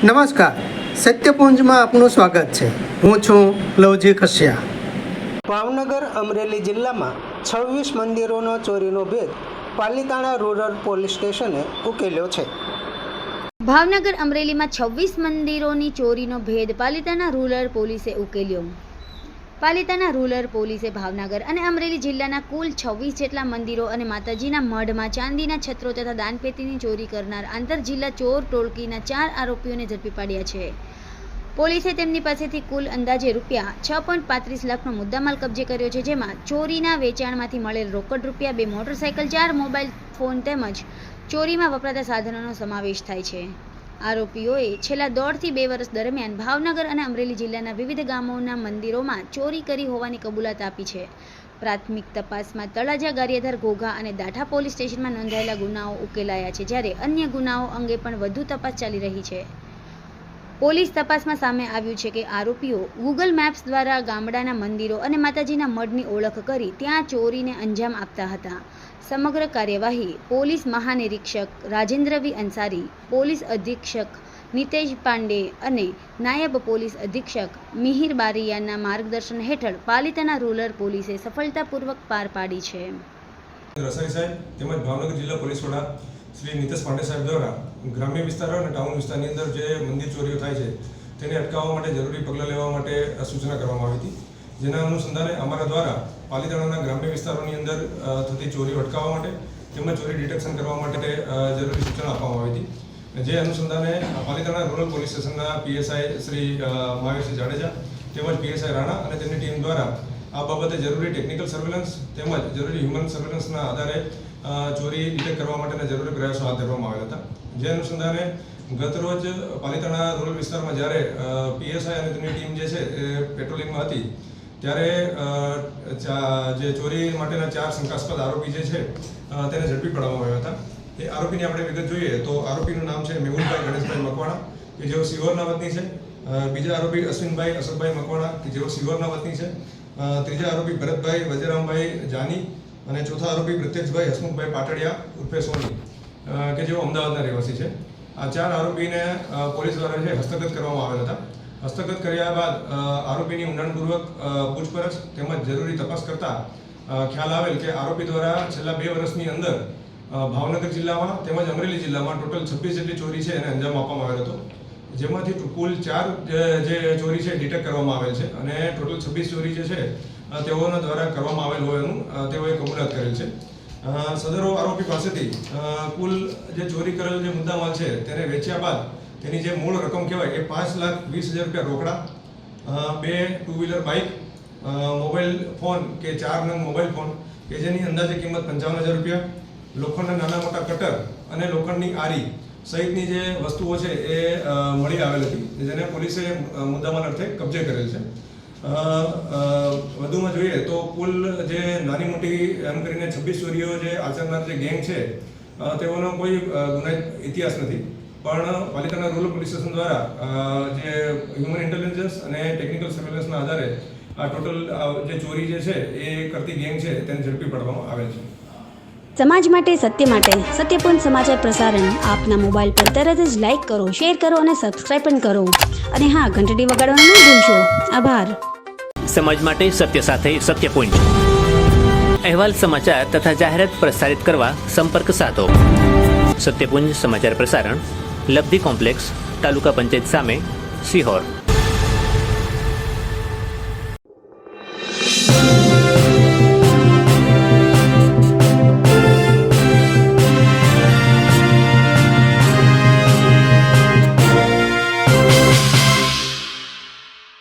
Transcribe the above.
નમસ્કાર, સત્યપુંજમાં આપનું સ્વાગત છે. હું છું લવજી કશ્યા. ભાવનગર અમરેલી જિલ્લામાં 26 મંદિરોનો ચોરીનો ભેદ પાલીતાણા રૂરલ પોલીસ સ્ટેશને ઉકેલ્યો છે. ભાવનગર અમરેલીમાં 26 મંદિરોની ચોરીનો ભેદ પાલીતાણા રૂરલ પોલીસે ઉકેલ્યો. પાલીતાણા રૂરલ પોલીસે ભાવનગર અને અમરેલી જિલ્લાના કુલ 26 જેટલા મંદિરો અને માતાજીના મઢમાં ચાંદીના છત્રો તથા દાનપેટીની ચોરી કરનાર આંતરજિલ્લા ચોર ટોળકીના 4 આરોપીઓને ઝડપી પાડ્યા છે. પોલીસે તેમની પાસેથી કુલ અંદાજે રૂપિયા 6.35 લાખનો મુદ્દામાલ કબજે કર્યો છે, જેમાં ચોરીના વેચાણમાંથી મળેલ રોકડ રૂપિયા, 2 મોટરસાયકલ, 4 મોબાઈલ ફોન તેમજ ચોરીમાં વપરાતા સાધનોનો સમાવેશ થાય છે. આરોપીઓએ છેલ્લા 1.5 થી 2 વર્ષ દરમિયાન ભાવનગર અને અમરેલી જિલ્લાના વિવિધ ગામોના મંદિરોમાં ચોરી કરી હોવાની કબૂલાત આપી છે. પ્રાથમિક તપાસમાં તળાજા, ગારિયાધાર, ઘોઘા અને દાઠા પોલીસ સ્ટેશનમાં નોંધાયેલા ગુનાઓ ઉકેલાયા છે, જ્યારે અન્ય ગુનાઓ અંગે પણ વધુ તપાસ ચાલી રહી છે. પોલીસ તપાસમાં સામે આવ્યું છે કે આરોપીઓ ગૂગલ મેપ્સ દ્વારા ગામડાના મંદિરો અને માતાજીના મઢની ઓળખ કરી ત્યાં ચોરીને અંજામ આપતા હતા. સમગ્ર કાર્યવાહી પોલીસ મહાનિરીક્ષક રાજેન્દ્ર વી અંસારી, પોલીસ અધિક્ષક નિતેશ પાંડે અને નાયબ પોલીસ અધિક્ષક મિહિર બારિયાના માર્ગદર્શન હેઠળ પાલીતાણા રૂરલ પોલીસે સફળતાપૂર્વક પાર પાડી છે. રસાઈ સાહેબ તેમજ ભાવનગર જિલ્લા પોલીસ વડા શ્રી નિતેશ પાંડે સાહેબ દ્વારા ગ્રામ્ય વિસ્તારો અને ટાઉન વિસ્તારની અંદર જે મંદિર ચોરીઓ થાય છે તેને અટકાવવા માટે જરૂરી પગલાં લેવા માટે સૂચના કરવામાં આવી હતી. જેના અનુસંધાને અમારા દ્વારા પાલીતાણાના ગ્રામ્ય વિસ્તારોની અંદર થતી ચોરીઓ અટકાવવા માટે તેમજ ચોરી ડિટેક્શન કરવા માટે જરૂરી સૂચના આપવામાં આવી હતી. જે અનુસંધાને પાલીતાણા રૂરલ પોલીસ સ્ટેશનના પીએસઆઈ શ્રી મહાવીરસિંહ જાડેજા તેમજ પીએસઆઈ રાણા અને તેમની ટીમ દ્વારા આ બાબતે જરૂરી ટેકનિકલ સર્વેલન્સ તેમજ જરૂરી હ્યુમન સર્વેલન્સના આધારે ચોરી ડિટેક્ટ કરવા માટેના જરૂરી પ્રયાસો હાથ ધરવામાં આવ્યા હતા. જે અનુસંધાને ગતરોજ પાલીતાણા રૂરલ વિસ્તારમાં જ્યારે પીએસઆઈ અને તેમની ટીમ જે છે એ પેટ્રોલિંગમાં હતી ત્યારે જે ચોરી માટેના 4 શંકાસ્પદ આરોપી જે છે તેને ઝડપી પાડવામાં આવ્યા હતા. એ આરોપીની આપણે વિગત જોઈએ તો આરોપીનું નામ છે મેહુલભાઈ ગણેશભાઈ મકવાણા કે જેઓ સિહોરના વતની છે. બીજા આરોપી અશ્વિનભાઈ અશોકભાઈ મકવાણા કે જેઓ સિહોરના વતની છે. ત્રીજા આરોપી ભરતભાઈ વજરામભાઈ જાની અને ચોથા આરોપી પ્રત્યક્ષભાઈ હસમુખભાઈ પાટડિયા ઉર્ફે સોની કે જેઓ અમદાવાદના રહેવાસી છે. આ 4 આરોપીને પોલીસ દ્વારા છે હસ્તગત કરવામાં આવેલ હતા. હસ્તગત કર્યા બાદ આરોપીની ઊંડાણપૂર્વક પૂછપરછ તેમજ જરૂરી તપાસ કરતા ખ્યાલ આવેલ કે આરોપી દ્વારા છેલ્લા 2 વર્ષની અંદર ભાવનગર જિલ્લામાં તેમજ અમરેલી જિલ્લામાં ટોટલ 26 જેટલી ચોરી છે એને અંજામ આપવામાં આવેલ હતો. જેમાંથી કુલ 4 જે ચોરી છે ડિટેક્ટ કરવામાં આવેલ છે અને ટોટલ 26 ચોરી જે છે તેઓના દ્વારા કરવામાં આવેલ હોવાનું તેઓએ કબૂલાત કરેલ છે. સદરો આરોપી પાસેથી કુલ જે ચોરી કરેલ જે મુદ્દામાલ છે તેને વેચ્યા બાદ તેની જે મૂળ રકમ કહેવાય એ 5,20,000 રૂપિયા રોકડા, 2 two wheeler bike, mobile phone કે 4 નંગ મોબાઈલ ફોન કે જેની અંદાજે કિંમત 55,000 રૂપિયા, લોખંડના નાના મોટા કટર અને લોખંડની આરી સહિતની જે વસ્તુઓ છે એ મળી આવેલ હતી, જેને પોલીસે મુદ્દામાલ અર્થે કબજે કરેલ છે. વધુમાં જોઈએ તો કુલ જે નાની મોટી એમ કરીને 26 ચોરીઓ જે આચરનાર જે ગેંગ છે તેઓનો કોઈ ગુનાહિત ઇતિહાસ નથી, પણ પાલિતાણા રૂરલ પોલીસ સ્ટેશન દ્વારા જે હ્યુમન ઇન્ટેલિજન્સ અને ટેકનિકલ સર્વેલન્સના આધારે આ ટોટલ જે ચોરી જે છે એ કરતી ગેંગ છે તેને ઝડપી પાડવામાં આવેલ છે. સમાજ માટે, સત્ય માટે, સત્યપૂર્ણ સમાચાર પ્રસારણ આપના મોબાઈલ પર તરત જ લાઈક કરો, શેર કરો અને સબસ્ક્રાઈબ પણ કરો. અને હા, ઘંટડી વગાડવાનું ન ભૂલશો. આભાર. સમાજ માટે સત્ય સાથે સત્યપુંજ. અહેવાલ, સમાચાર તથા જાહેરાત પ્રસારિત કરવા સંપર્ક સાધો. સત્યપુંજ સમાચાર પ્રસારણ, લબ્ધિ કોમ્પ્લેક્સ, તાલુકા પંચાયત સામે, સિહોર.